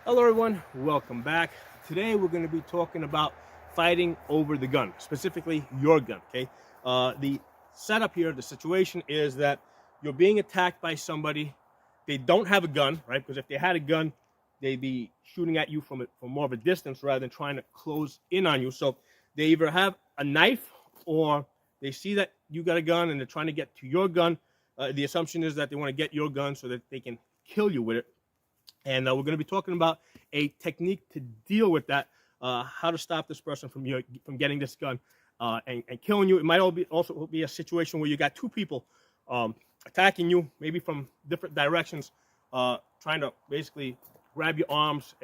Hello everyone, welcome back. Today we're going to be talking about fighting over the gun, specifically your gun, okay? The setup here, the situation is that you're being attacked by somebody. They don't have a gun, right? Because if they had a gun, they'd be shooting at you from more of a distance rather than trying to close in on you. So they either have a knife or they see that you got a gun and they're trying to get to your gun. The assumption is that they want to get your gun so that they can kill you with it. And we're going to be talking about a technique to deal with that, how to stop this person from getting this gun and killing you. It might also be a situation where you got two people attacking you, maybe from different directions, trying to basically grab your arms,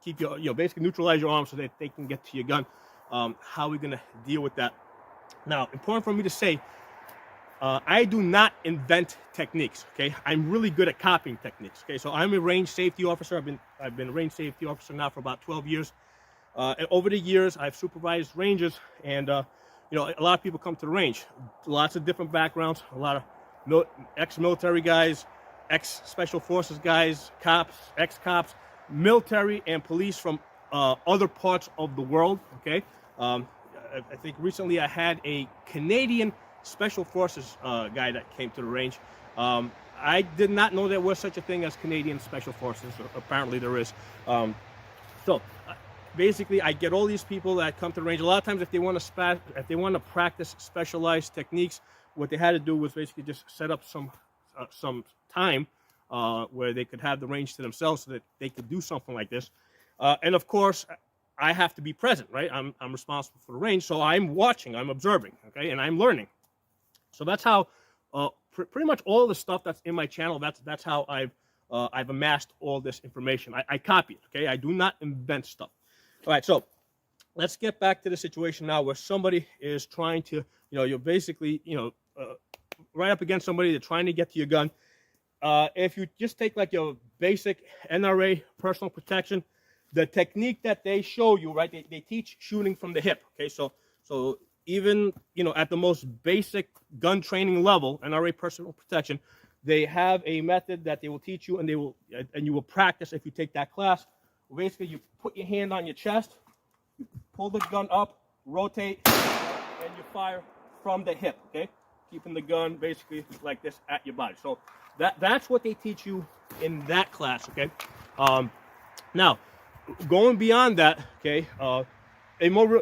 keep basically neutralize your arms so that they can get to your gun. How are we going to deal with that? Now, important for me to say, I do not invent techniques. Okay, I'm really good at copying techniques. Okay, so I'm a range safety officer. I've been a range safety officer now for about 12 years. And over the years, I've supervised rangers, and a lot of people come to the range. Lots of different backgrounds. A lot of ex-military guys, ex-special forces guys, cops, ex-cops, military and police from other parts of the world. Okay, I think recently I had a Canadian Special Forces guy that came to the range. I did not know there was such a thing as Canadian Special Forces. Apparently there is. Basically, I get all these people that come to the range. A lot of times, if they want to practice specialized techniques, what they had to do was basically just set up some time where they could have the range to themselves so that they could do something like this. And of course, I have to be present, right? I'm responsible for the range, so I'm watching, I'm observing, okay, and I'm learning. So that's how pretty much all the stuff that's in my channel, that's how I've amassed all this information. I copy it, okay? I do not invent stuff. All right, so let's get back to the situation now where somebody is trying to, you're basically, right up against somebody, they're trying to get to your gun. If you just take like your basic NRA personal protection, the technique that they show you, right, they teach shooting from the hip, okay? So even, at the most basic gun training level, NRA personal protection, they have a method that they will teach you, and you will practice if you take that class. Basically, you put your hand on your chest, you pull the gun up, rotate, and you fire from the hip, okay? Keeping the gun basically like this at your body. So that's what they teach you in that class, okay? Now, going beyond that, okay, a more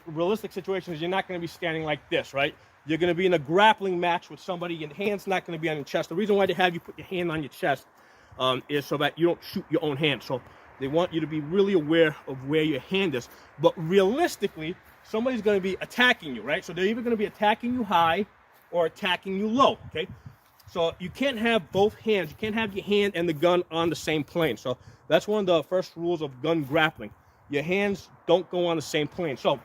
realistic situation is you're not going to be standing like this, right? You're going to be in a grappling match with somebody. Your hand's not going to be on your chest. The reason why they have you put your hand on your chest is so that you don't shoot your own hand. So they want you to be really aware of where your hand is. But realistically, somebody's going to be attacking you, right? So they're either going to be attacking you high or attacking you low, okay? So you can't have both hands. You can't have your hand and the gun on the same plane. So that's one of the first rules of gun grappling. Your hands don't go on the same plane. So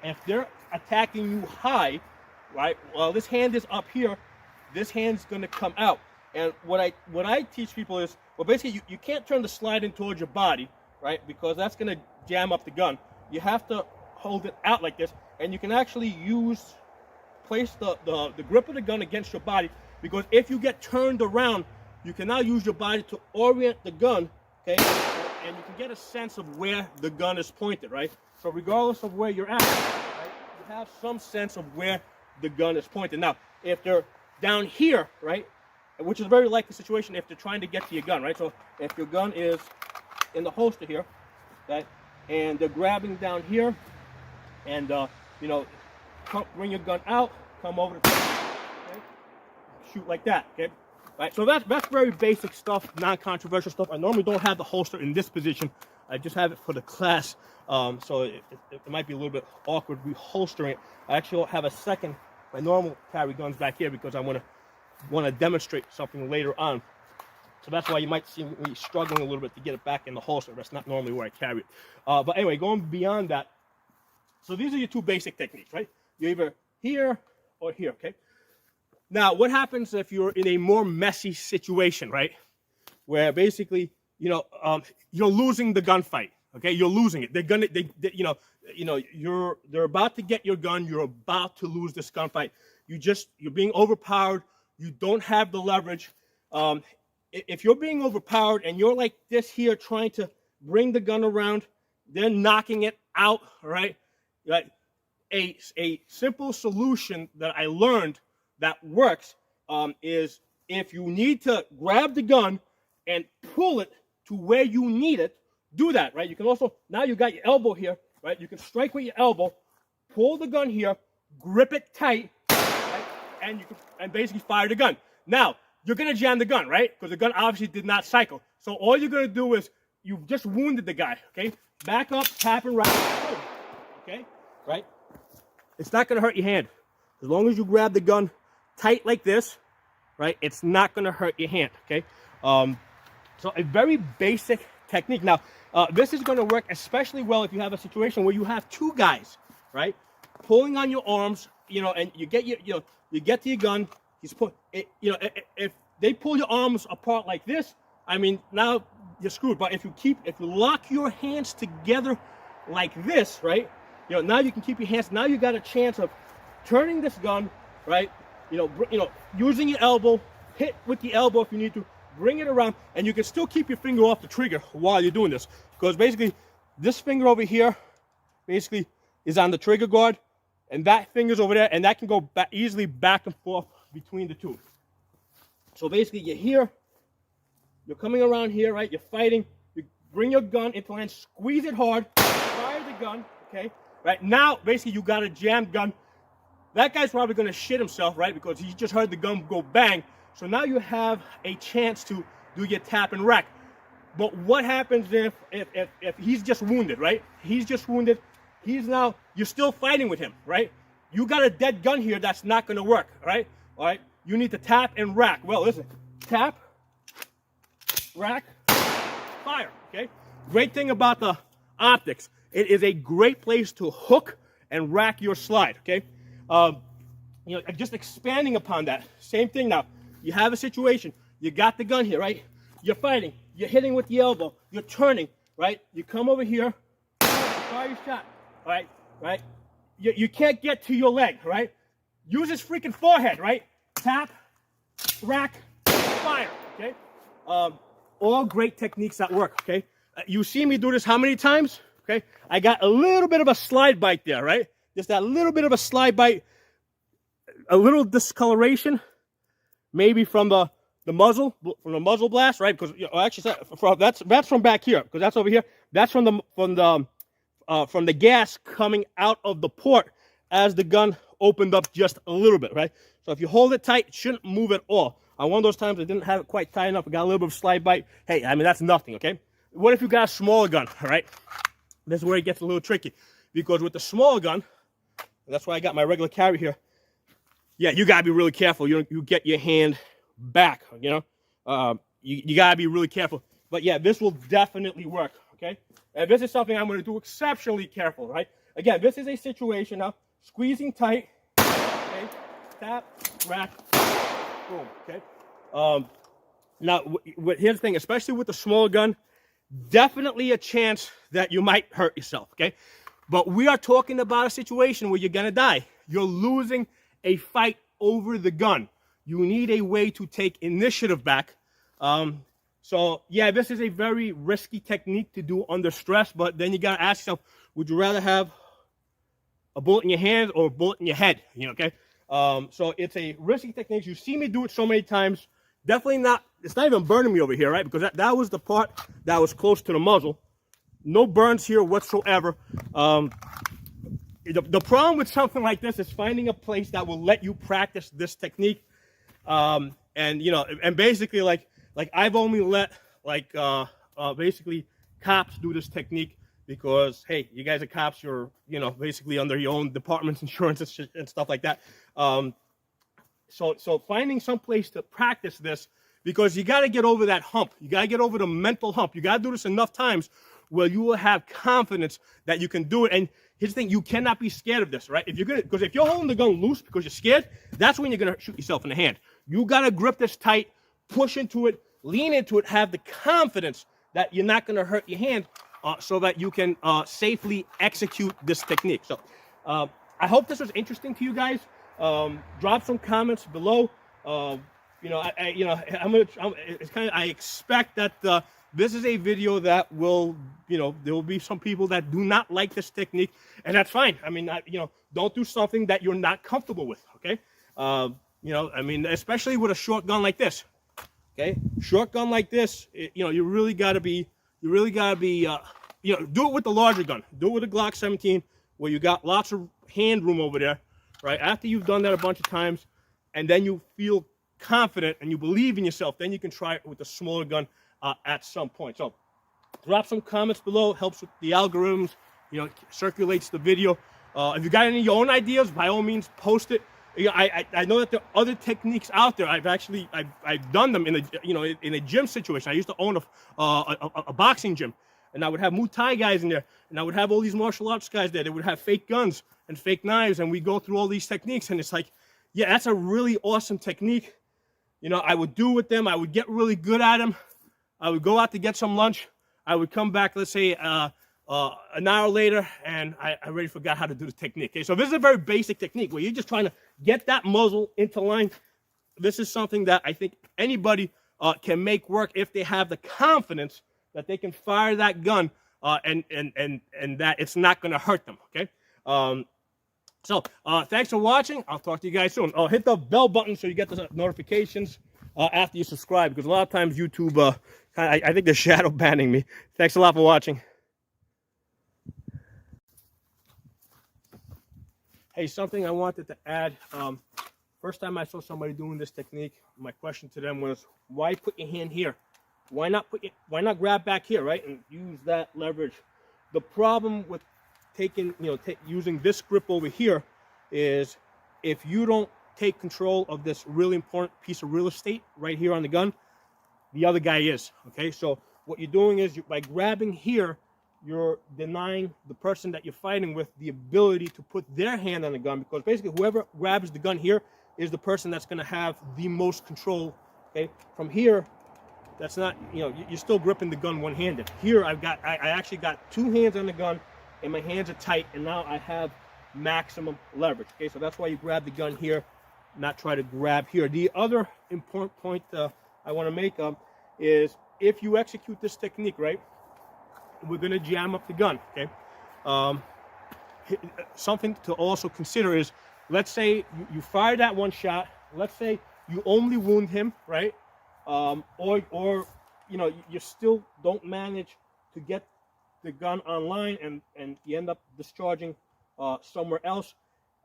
if they're attacking you high, right, well, this hand is up here, this hand's going to come out. And what I teach people is, well, basically you can't turn the slide in towards your body, right, because that's going to jam up the gun. You have to hold it out like this, and you can actually place the grip of the gun against your body, because if you get turned around, you can now use your body to orient the gun, okay, and you can get a sense of where the gun is pointed, right? So regardless of where you're at, right, you have some sense of where the gun is pointed. Now, if they're down here, right, which is a very likely situation if they're trying to get to your gun, right? So if your gun is in the holster here, okay, and they're grabbing down here, and bring your gun out, come over the top, okay, shoot like that, okay? Right, so that's very basic stuff, non-controversial stuff. I normally don't have the holster in this position. I just have it for the class, so it might be a little bit awkward reholstering it. I actually have a second, my normal carry guns back here because I want to demonstrate something later on. So that's why you might see me struggling a little bit to get it back in the holster. That's not normally where I carry it. But anyway, going beyond that, so these are your two basic techniques, right? You're either here or here, okay? Now, what happens if you're in a more messy situation, right? Where basically, you're losing the gunfight, okay? You're losing it. They're about to get your gun. You're about to lose this gunfight. You're being overpowered. You don't have the leverage. if you're being overpowered and you're like this here trying to bring the gun around, they're knocking it out, all right? Like a simple solution that I learned that works is if you need to grab the gun and pull it to where you need it, do that, right? You can also, now you got your elbow here, right? You can strike with your elbow, pull the gun here, grip it tight, right? And you can basically fire the gun. Now, you're going to jam the gun, right? Because the gun obviously did not cycle. So all you're going to do is you've just wounded the guy, okay? Back up, tap and right, okay? Right? It's not going to hurt your hand. As long as you grab the gun tight like this, right? It's not going to hurt your hand, okay? So a very basic technique. Now, this is going to work especially well if you have a situation where you have two guys, right? Pulling on your arms, you know, and you get you get to your gun. He's put it, you know, if they pull your arms apart like this, I mean, now you're screwed. But if you lock your hands together like this, right? You know, now you can keep your hands. Now you got a chance of turning this gun, right? You know, using your elbow, hit with the elbow if you need to, bring it around, and you can still keep your finger off the trigger while you're doing this. Because basically, this finger over here, basically, is on the trigger guard, and that finger's over there, and that can go easily back and forth between the two. So basically, you're here, you're coming around here, right? You're fighting. You bring your gun into line, squeeze it hard, fire the gun, okay? Right now, basically, you got a jammed gun. That guy's probably going to shit himself, right? Because he just heard the gun go bang. So now you have a chance to do your tap and rack. But what happens if he's just wounded, right? He's just wounded. You're still fighting with him, right? You got a dead gun here that's not going to work, right? All right? You need to tap and rack. Well, listen. Tap, rack, fire, okay? Great thing about the optics. It is a great place to hook and rack your slide, okay? You know, just expanding upon that. Same thing now. You have a situation. You got the gun here, right? You're fighting. You're hitting with the elbow. You're turning, right? You come over here. Fire your shot, all right? Right? You can't get to your leg, right? Use his freaking forehead, right? Tap, rack, fire, okay? All great techniques that work, okay? You see me do this how many times? Okay? I got a little bit of a slide bite there, right? Just that little bit of a slide bite, a little discoloration, maybe from the muzzle blast, right? Because you know, actually, that's from back here, because that's over here. That's from the gas coming out of the port as the gun opened up just a little bit, right? So if you hold it tight, it shouldn't move at all. On one of those times, I didn't have it quite tight enough. I got a little bit of slide bite. Hey, I mean, that's nothing, okay? What if you got a smaller gun, all right? This is where it gets a little tricky. Because with the smaller gun, and that's why I got my regular carry here, yeah, you got to be really careful. You get your hand back, you know? You got to be really careful. But yeah, this will definitely work, okay? And this is something I'm going to do exceptionally careful, right? Again, this is a situation now. Squeezing tight, okay? Tap, rack, boom, okay? Now, here's the thing, especially with the smaller gun, definitely a chance that you might hurt yourself, okay? But we are talking about a situation where you're going to die. You're losing a fight over the gun. You need a way to take initiative back. So, yeah, this is a very risky technique to do under stress, but then you got to ask yourself, would you rather have a bullet in your hand or a bullet in your head? You know, okay? So it's a risky technique. You see me do it so many times. Definitely not, it's not even burning me over here, right? Because that was the part that was close to the muzzle. No burns here whatsoever. The problem with something like this is finding a place that will let you practice this technique. And, you know, and basically, like I've only let, basically cops do this technique because, hey, you guys are cops, you're, you know, basically under your own department's insurance and stuff like that. So finding some place to practice this, because you got to get over that hump. You got to get over the mental hump. You got to do this enough times where you will have confidence that you can do it. And here's the thing, you cannot be scared of this, right? Because if you're holding the gun loose because you're scared, that's when you're going to shoot yourself in the hand. You got to grip this tight, push into it, lean into it, have the confidence that you're not going to hurt your hand so that you can safely execute this technique. So I hope this was interesting to you guys. Drop some comments below. you know, it's kind of, I expect that this is a video that will, you know, there will be some people that do not like this technique, and that's fine. I mean, you know, don't do something that you're not comfortable with, okay? You know, I mean, especially with a short gun like this, okay? Short gun like this, you know, you really got to be, you know, do it with the larger gun. Do it with a Glock 17, where you got lots of hand room over there, right? After you've done that a bunch of times, and then you feel confident and you believe in yourself, then you can try it with a smaller gun at some point. So drop some comments below. Helps with the algorithms, you know, circulates the video. If you got any of your own ideas, by all means post it. You know, I know that there are other techniques out there. I've done them in a, you know, in a gym situation. I used to own a boxing gym, and I would have Muay Thai guys in there, and I would have all these martial arts guys there. They would have fake guns and fake knives, and we go through all these techniques, and it's like, yeah, that's a really awesome technique. You know, I would do with them. I would get really good at them. I would go out to get some lunch. I would come back, let's say, an hour later, and I already forgot how to do the technique. Okay, so this is a very basic technique where you're just trying to get that muzzle into line. This is something that I think anybody can make work if they have the confidence that they can fire that gun and that it's not going to hurt them. Okay. So thanks for watching. I'll talk to you guys soon. Hit the bell button so you get the notifications after you subscribe, because a lot of times YouTube, I think they're shadow banning me. Thanks a lot for watching. Hey, something I wanted to add. First time I saw somebody doing this technique, my question to them was, why put your hand here? Why not grab back here, right, and use that leverage? The problem with taking, you know, using this grip over here is, if you don't take control of this really important piece of real estate right here on the gun, the other guy is. Okay, so what you're doing is, by grabbing here, you're denying the person that you're fighting with the ability to put their hand on the gun, because basically whoever grabs the gun here is the person that's going to have the most control. Okay, from here, that's not, you know, you're still gripping the gun one-handed. Here I actually got two hands on the gun, and my hands are tight, and now I have maximum leverage. Okay, so that's why you grab the gun here, not try to grab here. The other important point I want to make is, if you execute this technique right, we're going to jam up the gun. Okay, something to also consider is, let's say you fire that one shot. Let's say you only wound him, right? Or you know, you still don't manage to get the gun online, and you end up discharging somewhere else,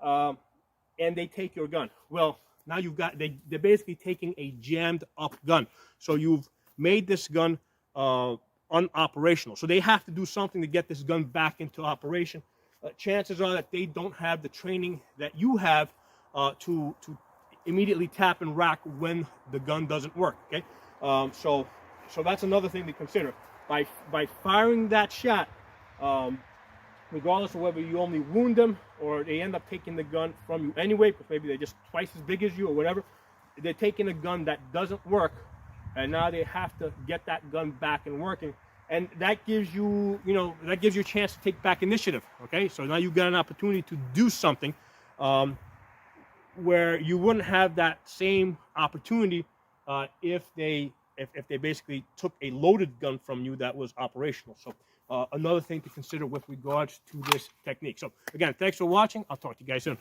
and they take your gun. Well, now you've got, they're basically taking a jammed up gun, so you've made this gun unoperational. So they have to do something to get this gun back into operation. Chances are that they don't have the training that you have to immediately tap and rack when the gun doesn't work. Okay, so that's another thing to consider. By firing that shot, regardless of whether you only wound them or they end up taking the gun from you anyway, because maybe they're just twice as big as you or whatever, they're taking a gun that doesn't work, and now they have to get that gun back and working. And that gives you, you know, that gives you a chance to take back initiative. Okay, so now you've got an opportunity to do something where you wouldn't have that same opportunity if they basically took a loaded gun from you that was operational. So another thing to consider with regards to this technique. So again, thanks for watching. I'll talk to you guys soon.